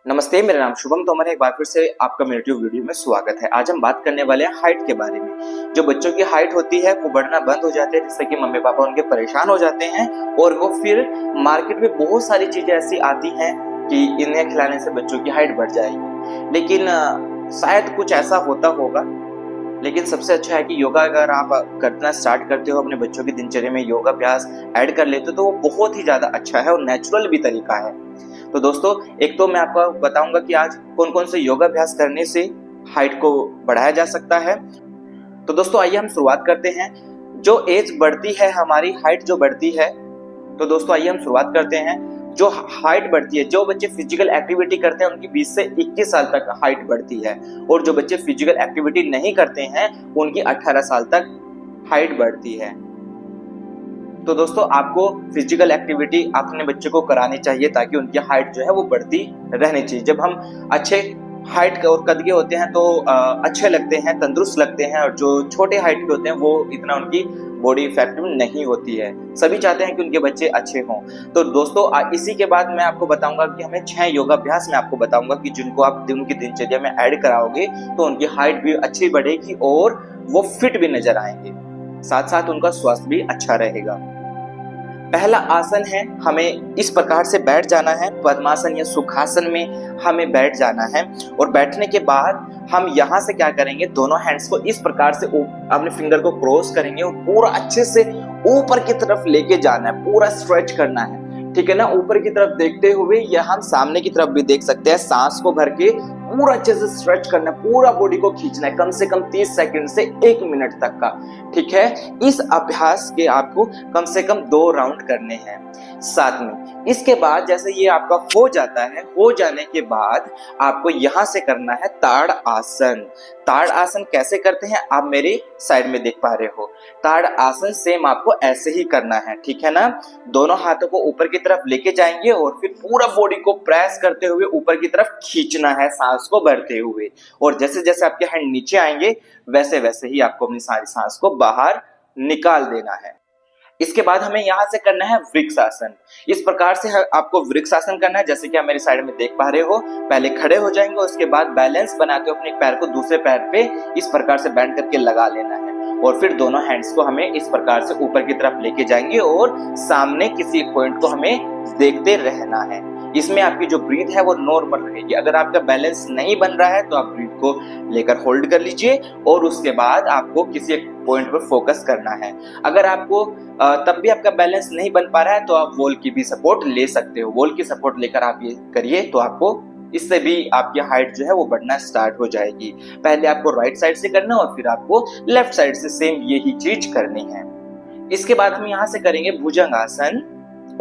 नमस्ते, मेरा नाम शुभम तोमर है। एक बार फिर से आपका मेरे यूट्यूब वीडियो में स्वागत है। आज हम बात करने वाले हैं हाइट के बारे में। जो बच्चों की हाइट होती है वो बढ़ना बंद हो जाती है, जिससे कि मम्मी पापा उनके परेशान हो जाते हैं और वो फिर मार्केट में बहुत सारी चीजें ऐसी आती हैं कि इन्हें खिलाने से बच्चों की हाइट बढ़ जाएगी। लेकिन शायद कुछ ऐसा होता होगा। लेकिन सबसे अच्छा है कि योगा अगर आप करना स्टार्ट करते हो, अपने बच्चों की दिनचर्या में योगाभ्यास ऐड कर लेते हो तो वो बहुत ही ज्यादा अच्छा है और नेचुरल भी तरीका है। तो दोस्तों, एक तो मैं आपको बताऊंगा कि आज कौन कौन से योगाभ्यास करने से हाइट को बढ़ाया जा सकता है। तो दोस्तों, आइए हम शुरुआत करते हैं। जो एज बढ़ती है, हमारी हाइट जो बढ़ती है, तो दोस्तों आइए हम शुरुआत करते हैं। जो हाइट बढ़ती है, जो बच्चे फिजिकल एक्टिविटी करते हैं उनकी 20 से 21 साल तक हाइट बढ़ती है, और जो बच्चे फिजिकल एक्टिविटी नहीं करते हैं उनकी 18 साल तक हाइट बढ़ती है। तो दोस्तों, आपको फिजिकल एक्टिविटी अपने बच्चे को करानी चाहिए ताकि उनकी हाइट जो है वो बढ़ती रहनी चाहिए। जब हम अच्छे हाइट और कद के होते हैं तो अच्छे लगते हैं, तंदुरुस्त लगते हैं, और जो छोटे हाइट के होते हैं वो इतना उनकी बॉडी इफेक्टिव नहीं होती है। सभी चाहते हैं कि उनके बच्चे अच्छे हों। तो दोस्तों, इसी के बाद मैं आपको बताऊंगा कि हमें 6 योगाभ्यास मैं आपको बताऊंगा कि जिनको आप उनकी दिनचर्या में ऐड कराओगे तो उनकी हाइट भी अच्छी बढ़ेगी और वो फिट भी नजर आएंगे, साथ साथ उनका स्वास्थ्य भी अच्छा रहेगा। पहला आसन है, हमें इस प्रकार से बैठ जाना है। पद्मासन या सुखासन में हमें बैठ जाना है, और बैठने के बाद हम यहाँ से क्या करेंगे, दोनों हैंड्स को इस प्रकार से अपने फिंगर को क्रॉस करेंगे और पूरा अच्छे से ऊपर की तरफ लेके जाना है, पूरा स्ट्रेच करना है। ठीक है ना, ऊपर की तरफ देखते हुए, या हम सामने की तरफ भी देख सकते हैं। सांस को भर के पूरा अच्छे से स्ट्रेच करना है, पूरा बॉडी को खींचना है, कम से कम 30 सेकंड से 1 मिनट तक का। ठीक है, इस अभ्यास के आपको कम से कम 2 राउंड करने हैं साथ में। इसके बाद जैसे ये आपका हो जाता है, हो जाने के बाद आपको यहां से करना है ताड़ आसन। ताड़ आसन कैसे करते हैं आप मेरे साइड में देख पा रहे हो। ताड़ आसन सेम आपको ऐसे ही करना है, ठीक है ना। दोनों हाथों को ऊपर की तरफ लेके जाएंगे और फिर पूरा बॉडी को प्रेस करते हुए ऊपर की तरफ खींचना है, सांस को भरते हुए। और जैसे जैसे आपके हैंड नीचे आएंगे वैसे वैसे ही आपको अपनी सारी सांस को बाहर निकाल देना है। इसके बाद हमें यहाँ से करना है वृक्षासन। इस प्रकार से आपको वृक्षासन करना है, जैसे कि आप मेरे साइड में देख पा रहे हो। पहले खड़े हो जाएंगे, उसके बाद बैलेंस बनाते हुए अपने पैर को दूसरे पैर पे इस प्रकार से बैंड करके लगा लेना है, और फिर दोनों हैंड्स को हमें इस प्रकार से ऊपर की तरफ लेके जाएंगे और सामने किसी एक पॉइंट को हमें देखते रहना है। इसमें आपकी जो ब्रीथ है वो नॉर्मल रहेगी। अगर आपका बैलेंस नहीं बन रहा है तो आप ब्रीथ को लेकर होल्ड कर लीजिए, और उसके बाद आपको किसी एक पॉइंट पर फोकस करना है। अगर आपको तब भी आपका बैलेंस नहीं बन पा रहा है तो आप वॉल की भी सपोर्ट ले सकते हो। वॉल की सपोर्ट लेकर आप ये करिए तो आपको इससे भी आपकी हाइट जो है वो बढ़ना स्टार्ट हो जाएगी। पहले आपको राइट साइड से करना और फिर आपको लेफ्ट साइड से सेम यही चीज करनी है। इसके बाद हम यहाँ से करेंगे भुजंगासन,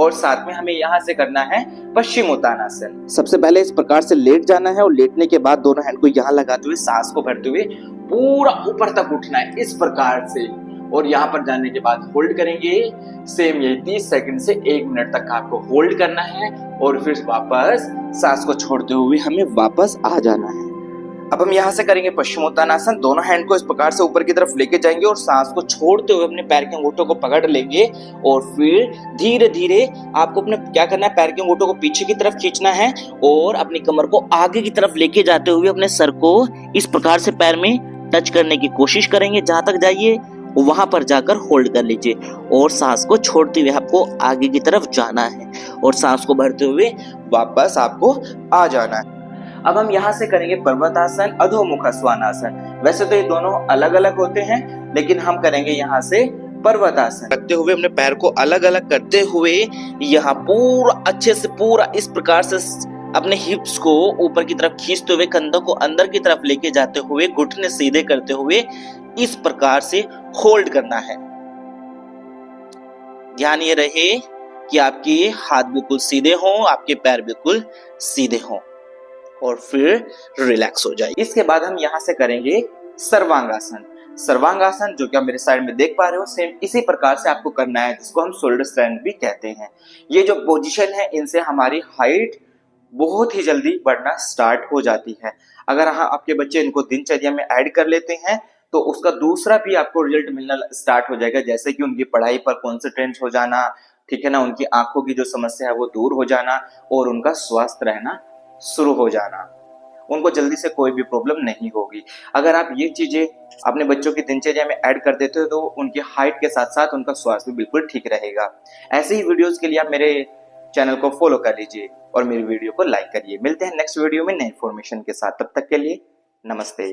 और साथ में हमें यहाँ से करना है पश्चिमोत्तानासन। सबसे पहले इस प्रकार से लेट जाना है, और लेटने के बाद दोनों हैंड को यहाँ लगाते हुए सांस को भरते हुए पूरा ऊपर तक उठना है इस प्रकार से, और यहाँ पर जाने के बाद होल्ड करेंगे। सेम यही 30 सेकंड से 1 मिनट तक आपको होल्ड करना है, और फिर वापस सांस को छोड़ते हुए हमें वापस आ जाना है। अब हम यहाँ से करेंगे पश्चिमोत्तानासन। दोनों हैंड को इस प्रकार से ऊपर की तरफ लेके जाएंगे और सांस को छोड़ते हुए अपने पैर के अंगूठों को पकड़ लेंगे, और फिर धीरे धीरे आपको अपने क्या करना है, पैर के अंगूठों को पीछे की तरफ खींचना है और अपनी कमर को आगे की तरफ लेके जाते हुए अपने सर को इस प्रकार से पैर में टच करने की कोशिश करेंगे। जहां तक जाइए वहां पर जाकर होल्ड कर लीजिए, और सांस को छोड़ते हुए आपको आगे की तरफ जाना है, और सांस को भरते हुए वापस आपको आ जाना है। अब हम यहाँ से करेंगे पर्वतासन, अधोमुख श्वानासन। वैसे तो ये दोनों अलग अलग होते हैं, लेकिन हम करेंगे यहाँ से पर्वतासन। रखते हुए अपने पैर को अलग अलग करते हुए यहाँ पूरा अच्छे से पूरा इस प्रकार से अपने हिप्स को ऊपर की तरफ खींचते हुए, कंधों को अंदर की तरफ लेके जाते हुए, घुटने सीधे करते हुए इस प्रकार से होल्ड करना है। ध्यान ये रहे कि आपके हाथ बिल्कुल सीधे हों, आपके पैर बिल्कुल सीधे हों, और फिर रिलैक्स हो जाए। इसके बाद हम यहाँ से करेंगे सर्वांगासन। सर्वांगासन जो कि आप मेरे साइड में देख पा रहे हो, सेम इसी प्रकार से आपको करना है, जिसको हम शोल्डर स्ट्रेंथ भी कहते हैं। ये जो पोजीशन है, इनसे हमारी हाइट बहुत ही जल्दी बढ़ना स्टार्ट हो जाती है। अगर आपके बच्चे इनको दिनचर्या में ऐड कर लेते हैं तो उसका दूसरा भी आपको रिजल्ट मिलना स्टार्ट हो जाएगा, जैसे कि उनकी पढ़ाई पर कॉन्सेंट्रेट हो जाना, ठीक है ना, उनकी आंखों की जो समस्या है वो दूर हो जाना, और उनका स्वस्थ रहना शुरू हो जाना, उनको जल्दी से कोई भी प्रॉब्लम नहीं होगी। अगर आप ये चीजें अपने बच्चों की दिनचर्या में ऐड कर देते हो तो उनकी हाइट के साथ साथ उनका स्वास्थ्य भी बिल्कुल ठीक रहेगा। ऐसे ही वीडियोस के लिए आप मेरे चैनल को फॉलो कर लीजिए और मेरी वीडियो को लाइक करिए। मिलते हैं नेक्स्ट वीडियो में नई इन्फॉर्मेशन के साथ, तब तक के लिए नमस्ते।